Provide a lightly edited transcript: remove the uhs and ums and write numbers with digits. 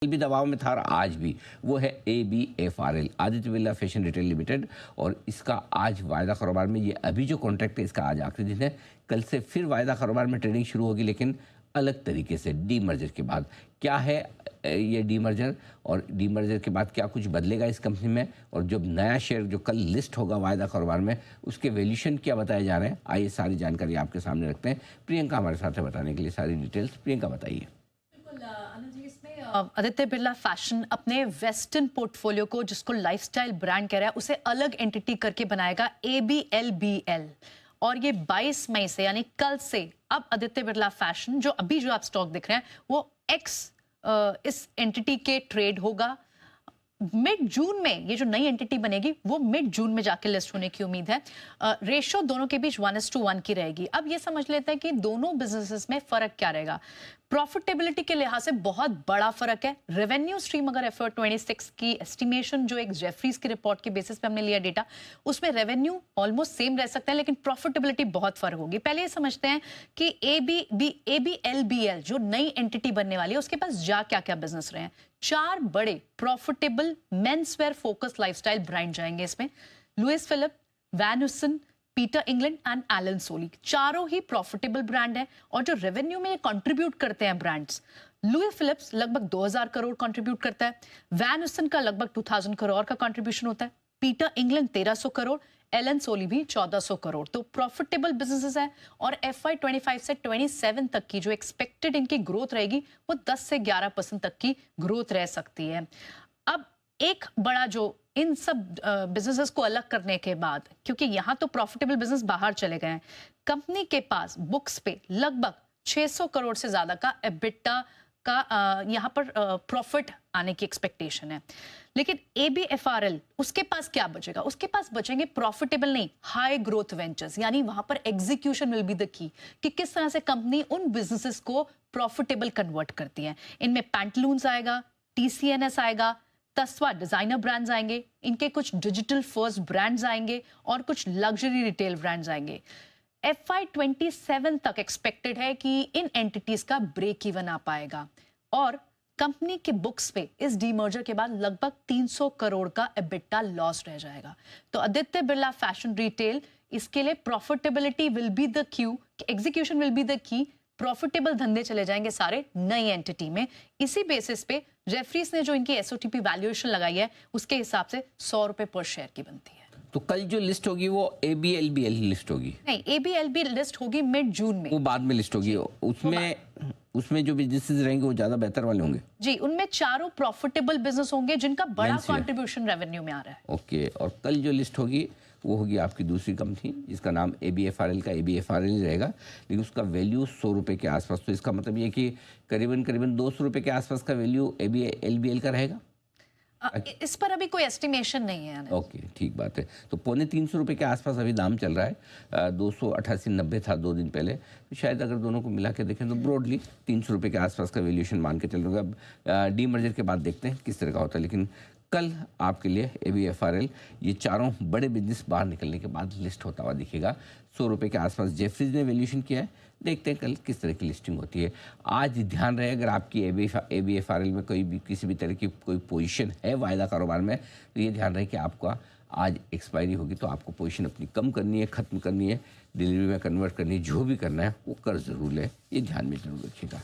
भी दबाव में था और आज भी वो है ABFRL, Aditya Birla fashion retail limited. और इसका आज वायदा कारोबार में ये अभी जो कॉन्ट्रैक्ट है इसका आज आखिरी दिन है। कल से फिर वायदा कारोबार में ट्रेडिंग शुरू होगी, लेकिन अलग तरीके से डीमर्जर के बाद। क्या है ये डीमर्जर और डीमर्जर के बाद क्या कुछ बदलेगा इस कंपनी में, और जब नया शेयर जो कल लिस्ट होगा वायदा कारोबार में उसके वैल्यूशन क्या बताए जा रहे हैं, आइए सारी जानकारी आपके सामने रखते हैं। प्रियंका हमारे साथ है बताने के लिए सारी डिटेल्स। प्रियंका बताइए। आदित्य बिरला फैशन अपने वेस्टर्न पोर्टफोलियो को, जिसको लाइफस्टाइल ब्रांड कह रहा है, उसे अलग एंटिटी करके बनाएगा ABLBL। और ये 22 मई से यानी कल से अब आदित्य बिरला फैशन जो अभी जो आप स्टॉक दिख रहे हैं वो इस एंटिटी के ट्रेड होगा। मिड जून में ये जो नई एंटिटी बनेगी वो मिड जून में जाके लिस्ट होने की उम्मीद है। रेशो दोनों के बीच 1:1 की रहेगी। अब ये समझ लेते हैं कि दोनों बिजनेसेस में फर्क क्या रहेगा। प्रॉफिटेबिलिटी के लिहाज से बहुत बड़ा फर्क है। रेवेन्यू स्ट्रीम अगर FY26 की एस्टिमेशन जो एक जेफरीज की रिपोर्ट के बेसिस पे हमने लिया डेटा, उसमें रेवेन्यू ऑलमोस्ट सेम रह सकता है, लेकिन प्रॉफिटेबिलिटी बहुत फर्क होगी। पहले ये समझते हैं कि ABLBL जो नई एंटिटी बनने वाली है उसके पास क्या क्या बिजनेस रहे हैं। 4 बड़े profitable menswear focus lifestyle brand जाएंगे इसमें। Louis Philippe, Van Heusen, Peter England and Allen Solly, चारों ही प्रॉफिटेबल ब्रांड हैं। और जो रेवेन्यू में ये कंट्रीब्यूट करते हैं ब्रांड्स, लुइस फिलिप्स लगभग 2000 करोड़ कंट्रीब्यूट करता है, वैन ह्यूसन का लगभग 2000 करोड़ का कंट्रीब्यूशन होता है, पीटर इंग्लैंड 1300 करोड़, एलन सोली भी 1400 करोड़। तो प्रॉफिटेबल बिजनेसेस हैं। और FY25 से 27 तक की जो एक्सपेक्टेड इनकी ग्रोथ रहेगी वो 10 से 11% तक की ग्रोथ रह सकती है। अब एक बड़ा जो इन सब बिजनेसेस को अलग करने के बाद, क्योंकि यहां तो प्रॉफिटेबल बिजनेस बाहर चले गए हैं, कंपनी के पास बुक्स पे लगभग 600 करोड़ से ज्यादा का एबिटा का यहां पर प्रॉफिट आने की एक्सपेक्टेशन है। लेकिन ABFRL उसके पास क्या बचेगा? उसके पास बचेंगे प्रॉफिटेबल नहीं, हाई ग्रोथ वेंचर्स। यानी वहां पर execution will be the key, कि किस तरह से कंपनी उन बिजनेसेस को प्रॉफिटेबल कन्वर्ट करती है। इनमें पैंटलून्स आएगा, TCNS आएगा, तस्वा डिजाइनर ब्रांड्स आएंगे, इनके कुछ डिजिटल फर्स्ट ब्रांड्स आएंगे और कुछ लग्जरी रिटेल ब्रांड्स आएंगे। FY27 तक एक्सपेक्टेड है कि इन एंटिटीज का ब्रेक इवन आ पाएगा। और कंपनी के बुक्स पे इस डीमर्जर के बाद लगभग 300 करोड़ का एबिटा लॉस रह जाएगा। तो आदित्य बिरला फैशन रिटेल, इसके लिए profitability will be the Q, execution will be the key. Profitable धंधे चले जाएंगे सारे नई एंटिटी में। इसी बेसिस पे जेफरीज ने जो इनकी SOTP वैल्यूएशन लगाई है उसके हिसाब से 100 रुपए पर शेयर की बनती है। तो कल जो लिस्ट होगी वो ABLBL लिस्ट होगी? नहीं, ABLB लिस्ट होगी मिड जून में। वो बाद में लिस्ट होगी। उसमें जो बिजनेसेस रहेंगे वो ज्यादा बेहतर वाले होंगे जी। उनमें चारों प्रॉफिटेबल बिजनेस होंगे जिनका बड़ा कंट्रीब्यूशन रेवेन्यू में आ रहा है। ओके। और कल जो लिस्ट होगी वो होगी आपकी दूसरी कंपनी जिसका नाम ABFRL का ABFRL ही रहेगा, लेकिन उसका वैल्यू 100 रुपये के आसपास। तो इसका मतलब ये कि करीबन 200 रुपये के आसपास का वैल्यू ABLBL का रहेगा। इस पर अभी कोई एस्टिमेशन नहीं है। ओके, ठीक बात है। तो 250 रुपये के आसपास अभी दाम चल रहा है। 288.90 था 2 दिन पहले। तो शायद अगर दोनों को मिला के देखें तो ब्रॉडली 300 रुपये के आसपास का वैल्यूएशन मान के चल रहा है। अब डीमर्जर के बाद देखते हैं किस तरह का होता है। लेकिन कल आपके लिए ABFRL ये चारों बड़े बिजनेस बाहर निकलने के बाद लिस्ट होता हुआ दिखेगा। 100 रुपये के आसपास जेफरीज ने वैल्यूएशन किया है। देखते हैं कल किस तरह की लिस्टिंग होती है। आज ध्यान रहे, अगर आपकी ABFRL में कोई भी किसी भी तरह की कोई पोजीशन है वायदा कारोबार में, तो ये ध्यान रहे कि आपका आज एक्सपायरी होगी तो आपको पोजीशन अपनी कम करनी है, ख़त्म करनी है, डिलीवरी में कन्वर्ट करनी है, जो भी करना है वो कर ज़रूर लें। ये ध्यान में जरूर रखिएगा।